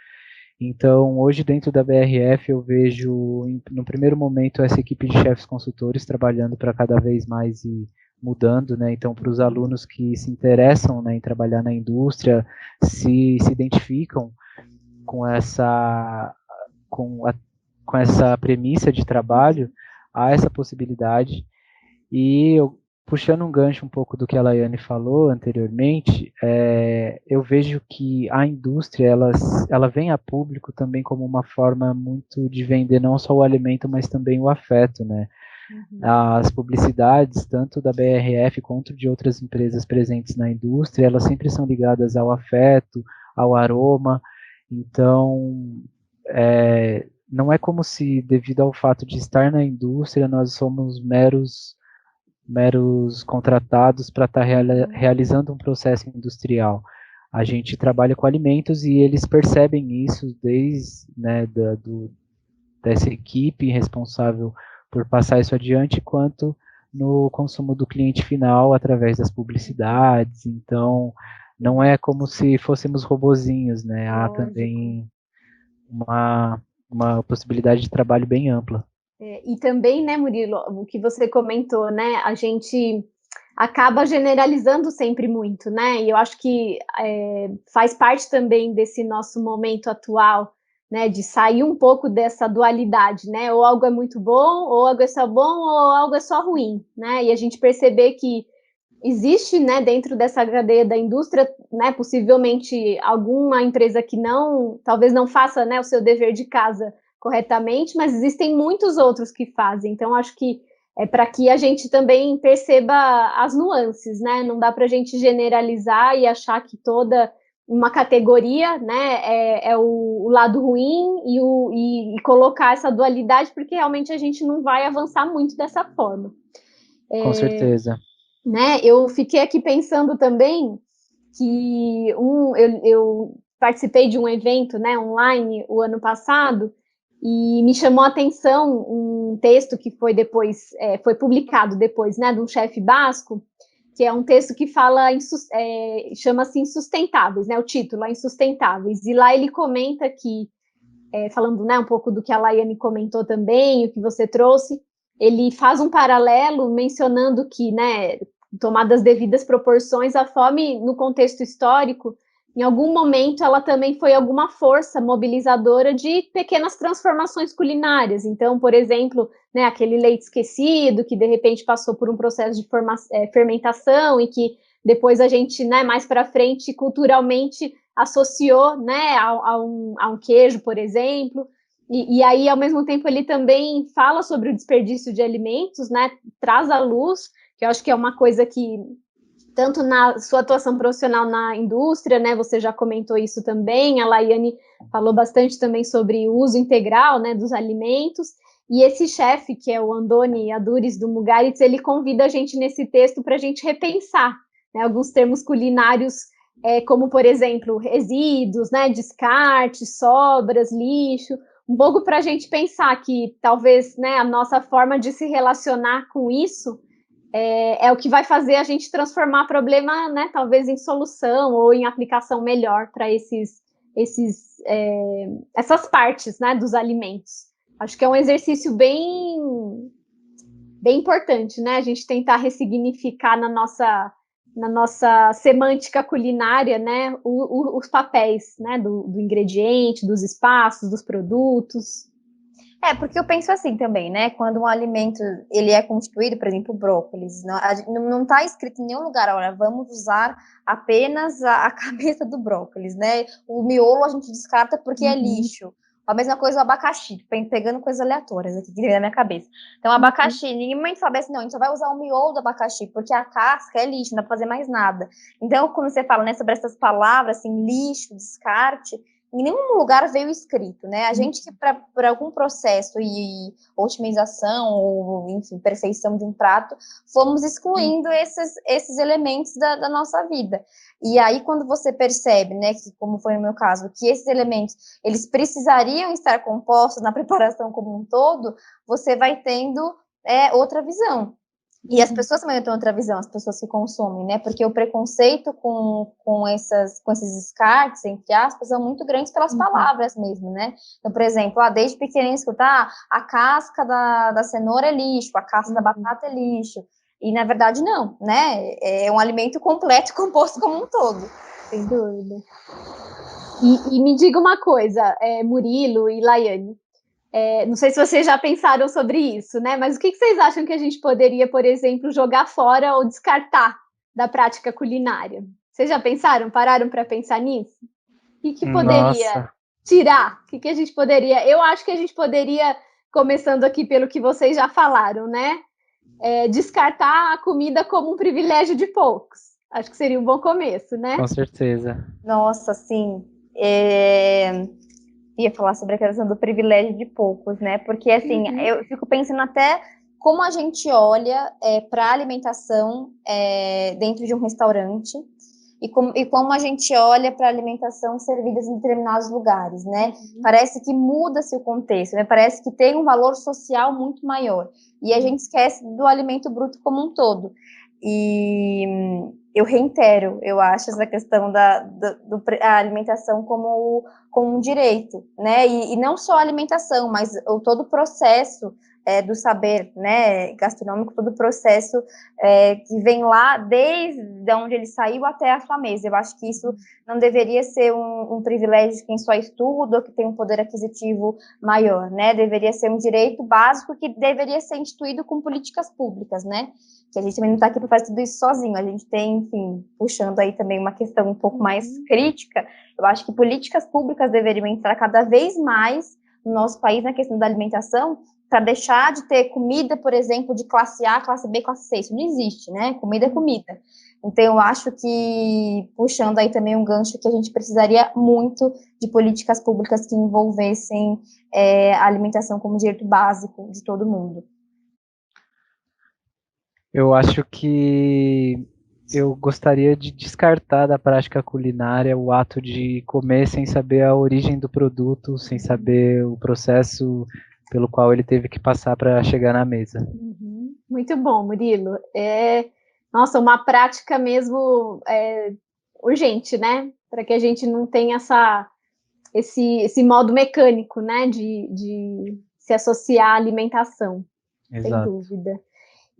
Então, hoje dentro da BRF eu vejo, no primeiro momento, essa equipe de chefes consultores trabalhando para cada vez mais e mudando, né? Então, para os alunos que se interessam, né, em trabalhar na indústria, se identificam com essa premissa de trabalho, há essa possibilidade. E puxando um gancho um pouco do que a Laiane falou anteriormente, eu vejo que a indústria ela vem a público também como uma forma muito de vender não só o alimento, mas também o afeto, né? As publicidades, tanto da BRF quanto de outras empresas presentes na indústria, elas sempre são ligadas ao afeto, ao aroma. Então, não é como se, devido ao fato de estar na indústria, nós somos meros contratados para estar realizando um processo industrial. A gente trabalha com alimentos e eles percebem isso desde, né, dessa equipe responsável por passar isso adiante, quanto no consumo do cliente final através das publicidades. Então, não é como se fôssemos robozinhos, né? Há também uma possibilidade de trabalho bem ampla. E também, né, Murilo, o que você comentou, né, a gente acaba generalizando sempre muito, né, e eu acho que faz parte também desse nosso momento atual, né, de sair um pouco dessa dualidade, né, ou algo é muito bom, ou algo é só bom, ou algo é só ruim, né, e a gente perceber que existe, né, dentro dessa cadeia da indústria, né, possivelmente alguma empresa que talvez não faça, né, o seu dever de casa corretamente, mas existem muitos outros que fazem. Então, acho que é para que a gente também perceba as nuances, né? Não dá para a gente generalizar e achar que toda uma categoria, né, é o lado ruim e colocar essa dualidade, porque realmente a gente não vai avançar muito dessa forma. Com certeza. Né? Eu fiquei aqui pensando também que eu participei de um evento, né, online o ano passado, e me chamou a atenção um texto que foi depois, foi publicado depois, né, de um chefe basco, que é um texto que fala, chama-se Insustentáveis, né, o título é Insustentáveis, e lá ele comenta que, falando, né, um pouco do que a Laiane comentou também, o que você trouxe, ele faz um paralelo mencionando que, né, tomadas as devidas proporções, a fome, no contexto histórico, em algum momento ela também foi alguma força mobilizadora de pequenas transformações culinárias. Então, por exemplo, né, aquele leite esquecido, que de repente passou por um processo de fermentação e que depois a gente, né, mais para frente, culturalmente associou, né, a um queijo, por exemplo. E aí, ao mesmo tempo, ele também fala sobre o desperdício de alimentos, né, traz à luz, que eu acho que é uma coisa que, tanto na sua atuação profissional na indústria, né, você já comentou isso também, a Laiane falou bastante também sobre o uso integral, né, dos alimentos, e esse chefe, que é o Andoni Aduriz do Mugaritz, ele convida a gente nesse texto para a gente repensar, né, alguns termos culinários, como, por exemplo, resíduos, né, descarte, sobras, lixo, um pouco para a gente pensar que talvez, né, a nossa forma de se relacionar com isso é o que vai fazer a gente transformar problema, né, talvez em solução ou em aplicação melhor para essas partes, né, dos alimentos. Acho que é um exercício bem importante, né, a gente tentar ressignificar na nossa semântica culinária, né, os papéis, né, do ingrediente, dos espaços, dos produtos. Porque eu penso assim também, né? Quando um alimento ele é constituído, por exemplo, o brócolis, não está escrito em nenhum lugar, olha, vamos usar apenas a cabeça do brócolis, né? O miolo a gente descarta porque é lixo. A mesma coisa o abacaxi, pegando coisas aleatórias aqui que vem na minha cabeça. Então, abacaxi, ninguém sabe assim, não, a gente só vai usar o miolo do abacaxi, porque a casca é lixo, não dá pra fazer mais nada. Então, quando você fala, né, sobre essas palavras, assim, lixo, descarte, em nenhum lugar veio escrito, né? A gente que, por algum processo e otimização ou, enfim, perfeição de um prato, fomos excluindo esses elementos da nossa vida. E aí, quando você percebe, né, que, como foi no meu caso, que esses elementos, eles precisariam estar compostos na preparação como um todo, você vai tendo outra visão. E as pessoas também têm outra visão, as pessoas que consomem, né? Porque o preconceito com esses descartes, entre aspas, são muito grandes pelas palavras mesmo, né? Então, por exemplo, desde pequenininho escutar a casca da cenoura é lixo, a casca da batata é lixo. E, na verdade, não, né? É um alimento completo, composto como um todo. Sem dúvida. E me diga uma coisa, Murilo e Laiane, não sei se vocês já pensaram sobre isso, né? Mas o que vocês acham que a gente poderia, por exemplo, jogar fora ou descartar da prática culinária? Vocês já pensaram? Pararam para pensar nisso? O que poderia tirar? O que a gente poderia... Eu acho que a gente poderia, começando aqui pelo que vocês já falaram, né? Descartar a comida como um privilégio de poucos. Acho que seria um bom começo, né? Com certeza. Nossa, sim. ia falar sobre a questão do privilégio de poucos, né? Porque, assim, eu fico pensando até como a gente olha para a alimentação dentro de um restaurante e como a gente olha para a alimentação servida em determinados lugares, né? Parece que muda-se o contexto, né? Parece que tem um valor social muito maior. E a gente esquece do alimento bruto como um todo. E eu reitero, eu acho, essa questão da alimentação como um direito, né? E não só a alimentação, mas todo o processo do saber, né, gastronômico, todo o processo que vem lá desde onde ele saiu até a sua mesa. Eu acho que isso não deveria ser um privilégio de quem só estuda ou que tem um poder aquisitivo maior, né? Deveria ser um direito básico que deveria ser instituído com políticas públicas, né? Que a gente também não está aqui para fazer tudo isso sozinho. A gente tem, enfim, puxando aí também uma questão um pouco mais crítica. Eu acho que políticas públicas deveriam entrar cada vez mais no nosso país na questão da alimentação, para deixar de ter comida, por exemplo, de classe A, classe B, classe C. Isso não existe, né? Comida é comida. Então, eu acho que, puxando aí também um gancho, que a gente precisaria muito de políticas públicas que envolvessem a alimentação como direito básico de todo mundo. Eu acho que eu gostaria de descartar da prática culinária o ato de comer sem saber a origem do produto, sem saber o processo pelo qual ele teve que passar para chegar na mesa. Muito bom, Murilo. Nossa, uma prática mesmo urgente, né? Para que a gente não tenha esse modo mecânico, né? De se associar à alimentação. Exato. Sem dúvida.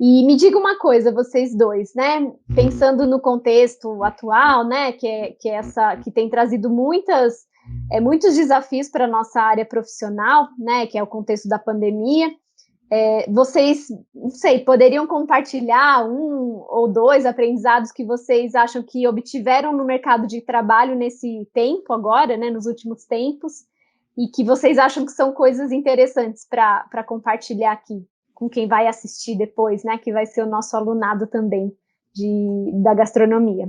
E me diga uma coisa, vocês dois, né? Pensando no contexto atual, né? Que tem trazido muitos desafios para a nossa área profissional, né? Que é o contexto da pandemia. Vocês, não sei, poderiam compartilhar um ou dois aprendizados que vocês acham que obtiveram no mercado de trabalho nesse tempo agora, né? Nos últimos tempos, e que vocês acham que são coisas interessantes para compartilhar aqui com quem vai assistir depois, né? Que vai ser o nosso alunado também da gastronomia.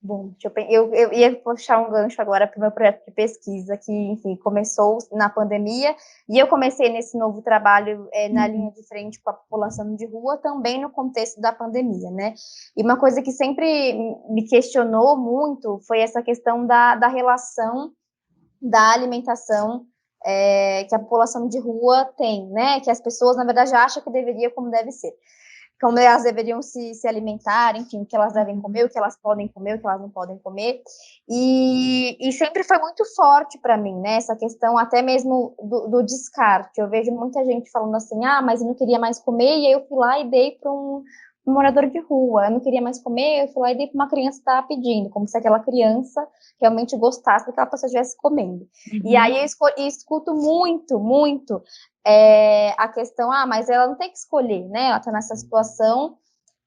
Bom, eu ia puxar um gancho agora para o meu projeto de pesquisa, que, enfim, começou na pandemia, e eu comecei nesse novo trabalho na linha de frente com a população de rua, também no contexto da pandemia, né? E uma coisa que sempre me questionou muito foi essa questão da relação da alimentação que a população de rua tem, né? Que as pessoas, na verdade, acham que deveria como deve ser. Como elas deveriam se alimentar, enfim, o que elas devem comer, o que elas podem comer, o que elas não podem comer. E sempre foi muito forte para mim, né? Essa questão até mesmo do descarte. Eu vejo muita gente falando assim, mas eu não queria mais comer, e aí eu fui lá e dei para um morador de rua. Eu não queria mais comer, eu fui lá e dei para uma criança que estava pedindo, como se aquela criança realmente gostasse do que aquela pessoa estivesse comendo. E aí eu escuto muito, muito a questão, mas ela não tem que escolher, né? Ela está nessa situação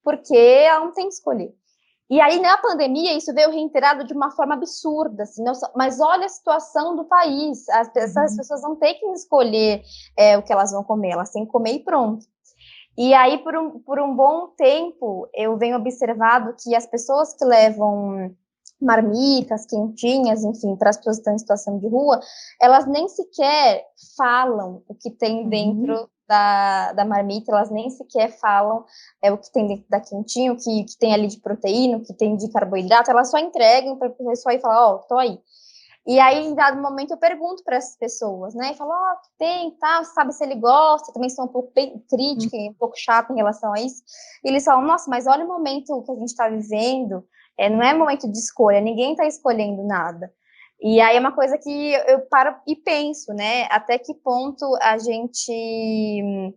porque ela não tem que escolher. E aí, na pandemia, isso veio reiterado de uma forma absurda, assim, mas olha a situação do país, essas pessoas não têm que escolher o que elas vão comer, elas têm que comer e pronto. E aí, por um bom tempo, eu venho observado que as pessoas que levam marmitas, quentinhas, enfim, para as pessoas que estão em situação de rua, elas nem sequer falam o que tem dentro da marmita, elas nem sequer falam o que tem dentro da quentinha, o que tem ali de proteína, o que tem de carboidrato, elas só entregam para a pessoa e falam, tô aí. E aí, em dado momento, eu pergunto para essas pessoas, né? E falo, tem, tá, sabe se ele gosta, também sou um pouco crítica e um pouco chata em relação a isso. E eles falam, nossa, mas olha o momento que a gente está vivendo, não é momento de escolha, ninguém está escolhendo nada. E aí é uma coisa que eu paro e penso, né? Até que ponto a gente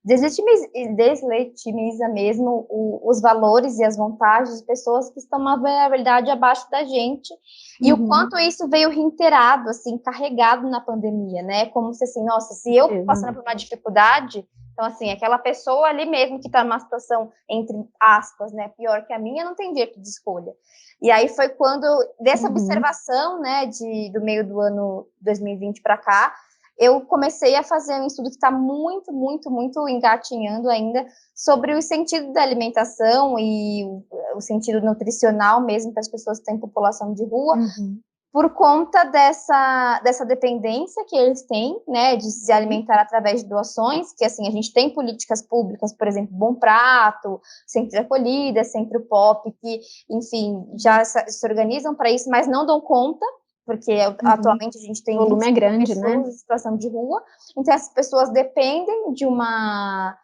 deslegitimiza mesmo os valores e as vontades de pessoas que estão, na verdade, abaixo da gente. E o quanto isso veio reiterado, assim, carregado na pandemia, né? Como se, assim, nossa, se eu passando por uma dificuldade, então, assim, aquela pessoa ali mesmo que está numa situação, entre aspas, né, pior que a minha, não tem direito de escolha. E aí foi quando, dessa observação, né, do meio do ano 2020 para cá, eu comecei a fazer um estudo que está muito, muito, muito engatinhando ainda sobre o sentido da alimentação e o sentido nutricional mesmo para as pessoas que têm população de rua, por conta dessa dependência que eles têm, né, de se alimentar através de doações, que, assim, a gente tem políticas públicas, por exemplo, Bom Prato, Centro de Acolhida, Sempre o Pop, que, enfim, já se organizam para isso, mas não dão conta, porque atualmente a gente tem o volume é grande, pessoas né? em situação de rua, então essas pessoas dependem de uma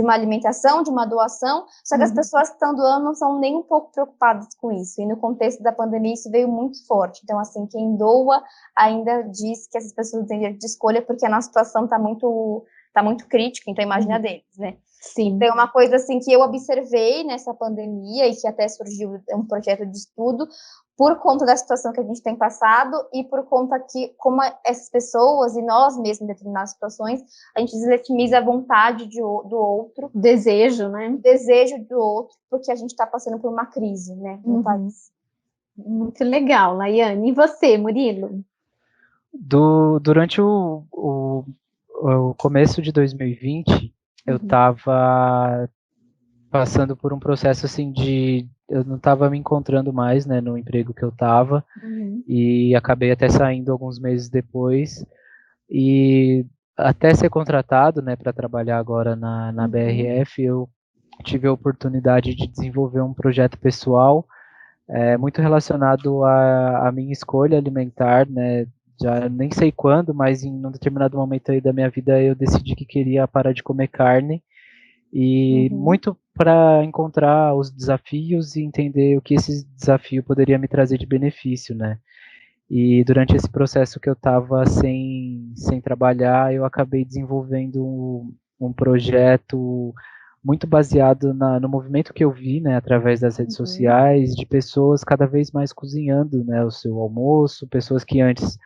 alimentação, de uma doação, só que as pessoas que estão doando não são nem um pouco preocupadas com isso, e no contexto da pandemia isso veio muito forte, então, assim, quem doa ainda diz que essas pessoas têm direito de escolha, porque a nossa situação está muito crítica, então imagina deles, né? Sim. Então, uma coisa, assim, que eu observei nessa pandemia, e que até surgiu um projeto de estudo, por conta da situação que a gente tem passado e por conta que, como essas pessoas e nós mesmos, em determinadas situações, a gente deslegitimiza a vontade do outro. Desejo, né? O desejo do outro, porque a gente está passando por uma crise, né, no país. Muito legal, Laiane. E você, Murilo? Durante o começo de 2020, eu estava passando por um processo assim eu não estava me encontrando mais, né, no emprego que eu estava, e acabei até saindo alguns meses depois, e até ser contratado, né, para trabalhar agora na BRF, eu tive a oportunidade de desenvolver um projeto pessoal muito relacionado à minha escolha alimentar, né, já nem sei quando, mas em um determinado momento aí da minha vida eu decidi que queria parar de comer carne, e muito para encontrar os desafios e entender o que esse desafio poderia me trazer de benefício, né? E durante esse processo que eu estava sem trabalhar, eu acabei desenvolvendo um projeto muito baseado no movimento que eu vi, né, através das redes sociais, de pessoas cada vez mais cozinhando, né, o seu almoço, pessoas que antes,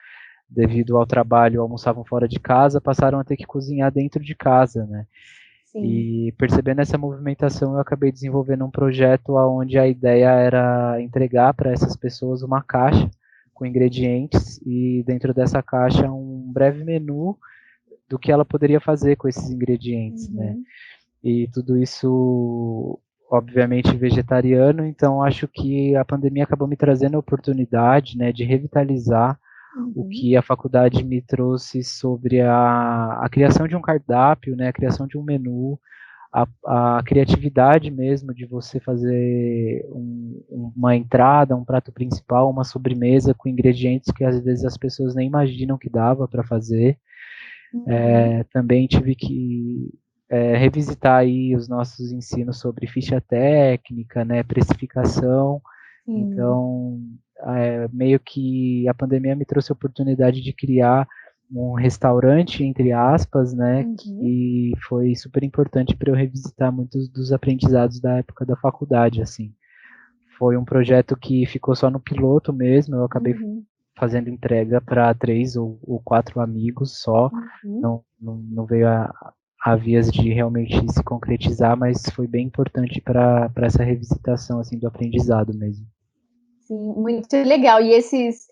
devido ao trabalho, almoçavam fora de casa, passaram a ter que cozinhar dentro de casa, né? E percebendo essa movimentação, eu acabei desenvolvendo um projeto onde a ideia era entregar para essas pessoas uma caixa com ingredientes e dentro dessa caixa um breve menu do que ela poderia fazer com esses ingredientes, né? E tudo isso, obviamente, vegetariano, então acho que a pandemia acabou me trazendo a oportunidade, né, de revitalizar o que a faculdade me trouxe sobre a criação de um cardápio, né, a criação de um menu, a criatividade mesmo de você fazer uma entrada, um prato principal, uma sobremesa com ingredientes que às vezes as pessoas nem imaginam que dava para fazer. Também tive que revisitar aí os nossos ensinos sobre ficha técnica, né, precificação. Então, meio que a pandemia me trouxe a oportunidade de criar um restaurante, entre aspas, né, que foi super importante para eu revisitar muitos dos aprendizados da época da faculdade, assim. Foi um projeto que ficou só no piloto mesmo, eu acabei fazendo entrega para 3 ou 4 amigos só, não veio a vias de realmente se concretizar, mas foi bem importante para essa revisitação, assim, do aprendizado mesmo. Sim, muito legal. E esses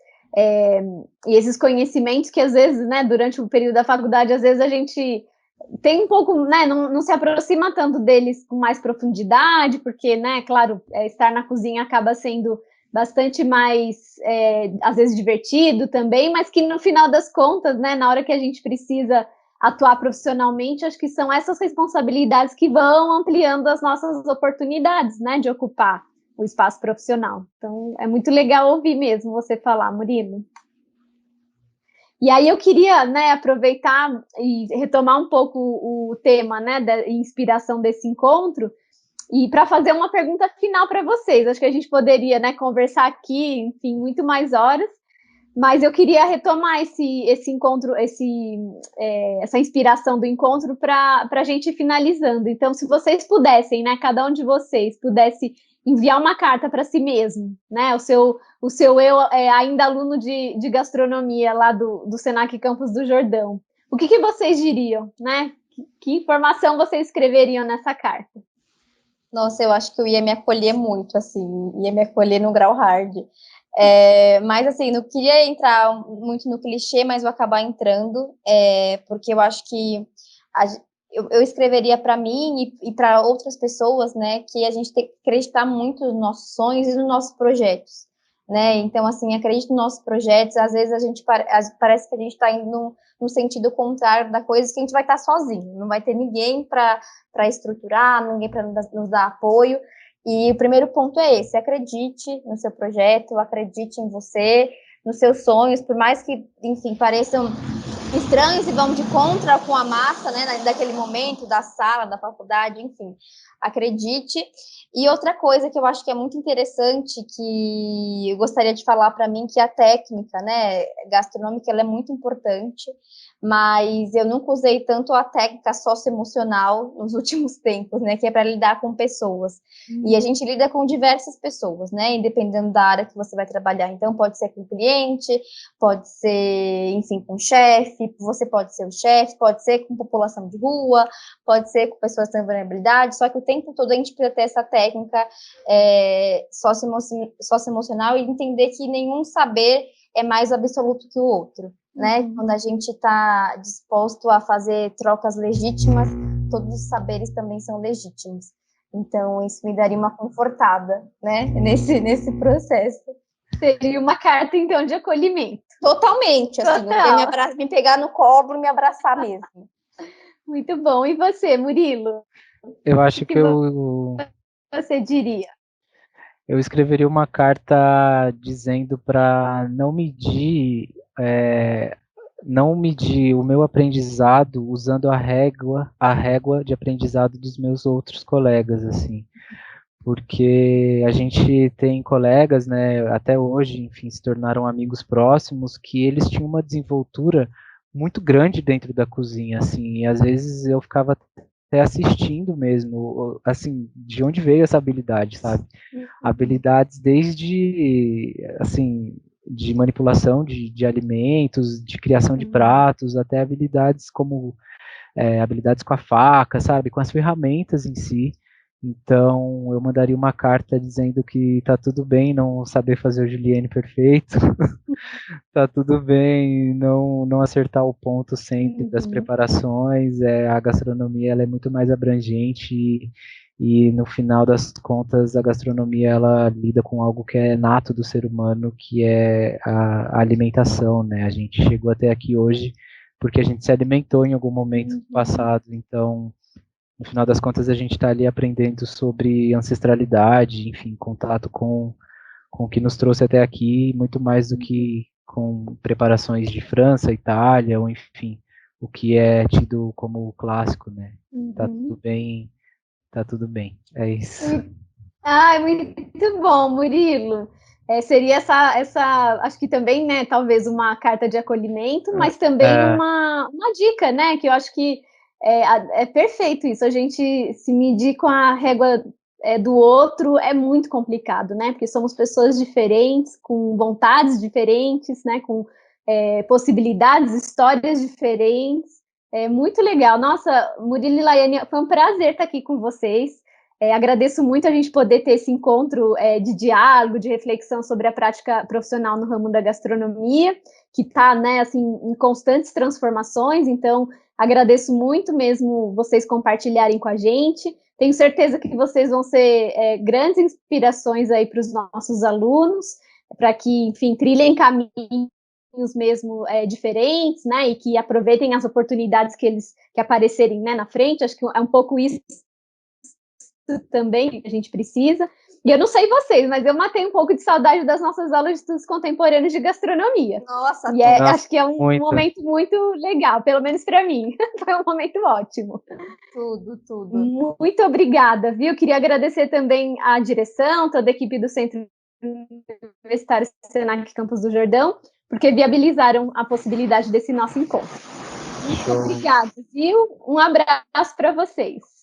conhecimentos que às vezes, né, durante o período da faculdade, às vezes a gente tem um pouco, né, não se aproxima tanto deles com mais profundidade, porque, né, claro, estar na cozinha acaba sendo bastante mais, às vezes, divertido também, mas que no final das contas, né, na hora que a gente precisa atuar profissionalmente, acho que são essas responsabilidades que vão ampliando as nossas oportunidades, né, de ocupar o espaço profissional. Então, é muito legal ouvir mesmo você falar, Murilo. E aí eu queria, né, aproveitar e retomar um pouco o tema, né, da inspiração desse encontro, e para fazer uma pergunta final para vocês. Acho que a gente poderia, né, conversar aqui, enfim, muito mais horas, mas eu queria retomar esse encontro, essa inspiração do encontro para a gente ir finalizando. Então, se vocês pudessem, né, cada um de vocês pudesse enviar uma carta para si mesmo, né, o seu eu ainda aluno de gastronomia lá do Senac Campus do Jordão, o que vocês diriam, né? Que informação vocês escreveriam nessa carta? Nossa, eu acho que eu ia me acolher muito, assim, ia me acolher no grau hard. Mas, assim, não queria entrar muito no clichê, mas vou acabar entrando, porque eu acho que eu escreveria para mim e para outras pessoas, né, que a gente tem que acreditar muito nos nossos sonhos e nos nossos projetos. né? Então, assim, acredito nos nossos projetos, às vezes a gente parece que a gente está indo no sentido contrário da coisa, que a gente vai estar sozinho, não vai ter ninguém para estruturar, ninguém para nos dar apoio. E o primeiro ponto é esse: acredite no seu projeto, acredite em você, nos seus sonhos, por mais que, enfim, pareçam estranhos e vão de contra com a massa, né, daquele momento, da sala, da faculdade, enfim, acredite. E outra coisa que eu acho que é muito interessante, que eu gostaria de falar para mim, que a técnica, né, gastronômica, ela é muito importante, mas eu nunca usei tanto a técnica socioemocional nos últimos tempos, né, que é para lidar com pessoas. E a gente lida com diversas pessoas, né, dependendo da área que você vai trabalhar. Então, pode ser com cliente, pode ser, enfim, com chefe, você pode ser o chefe, pode ser com população de rua, pode ser com pessoas com vulnerabilidade, só que o tempo todo a gente precisa ter essa técnica socioemocional e entender que nenhum saber é mais absoluto que o outro, né? Quando a gente está disposto a fazer trocas legítimas, todos os saberes também são legítimos. Então, isso me daria uma confortada, né, nesse processo. Seria uma carta, então, de acolhimento. Totalmente, assim, me pegar no colo e me abraçar mesmo. Muito bom. E você, Murilo? Eu acho que você diria? Eu escreveria uma carta dizendo para não medir o meu aprendizado usando a régua de aprendizado dos meus outros colegas, assim. Porque a gente tem colegas, né, até hoje, enfim, se tornaram amigos próximos, que eles tinham uma desenvoltura muito grande dentro da cozinha, assim, e às vezes eu ficava até assistindo mesmo, assim, de onde veio essa habilidade, sabe? Habilidades desde, assim, de manipulação de alimentos, de criação de pratos, até habilidades como habilidades com a faca, sabe? Com as ferramentas em si. Então, eu mandaria uma carta dizendo que tá tudo bem não saber fazer o julienne perfeito, tá tudo bem não acertar o ponto sempre das preparações, a gastronomia ela é muito mais abrangente e no final das contas a gastronomia ela lida com algo que é nato do ser humano, que é a alimentação, né? A gente chegou até aqui hoje porque a gente se alimentou em algum momento do passado, então no final das contas a gente está ali aprendendo sobre ancestralidade, enfim, contato com o que nos trouxe até aqui, muito mais do que com preparações de França, Itália, ou enfim, o que é tido como clássico, né? Tá tudo bem, é isso. Muito bom, Murilo. Seria acho que também, né, talvez uma carta de acolhimento, mas também uma dica, né, que eu acho que é perfeito isso, a gente se medir com a régua do outro é muito complicado, né, porque somos pessoas diferentes, com vontades diferentes, né, com possibilidades, histórias diferentes, é muito legal. Nossa, Murilo e Laiane, foi um prazer estar aqui com vocês. Agradeço muito a gente poder ter esse encontro de diálogo, de reflexão sobre a prática profissional no ramo da gastronomia, que está, né, assim, em constantes transformações. Então, agradeço muito mesmo vocês compartilharem com a gente. Tenho certeza que vocês vão ser grandes inspirações aí para os nossos alunos, para que, enfim, trilhem caminhos mesmo diferentes, né, e que aproveitem as oportunidades que aparecerem, né, na frente. Acho que é um pouco isso também que a gente precisa. E eu não sei vocês, mas eu matei um pouco de saudade das nossas aulas de estudos contemporâneos de gastronomia. Nossa, acho que é um momento muito legal, pelo menos para mim. Foi um momento ótimo. Tudo. Muito obrigada, viu? Queria agradecer também à direção, toda a equipe do Centro Universitário Senac Campos do Jordão, porque viabilizaram a possibilidade desse nosso encontro. Muito obrigada, viu? Um abraço para vocês.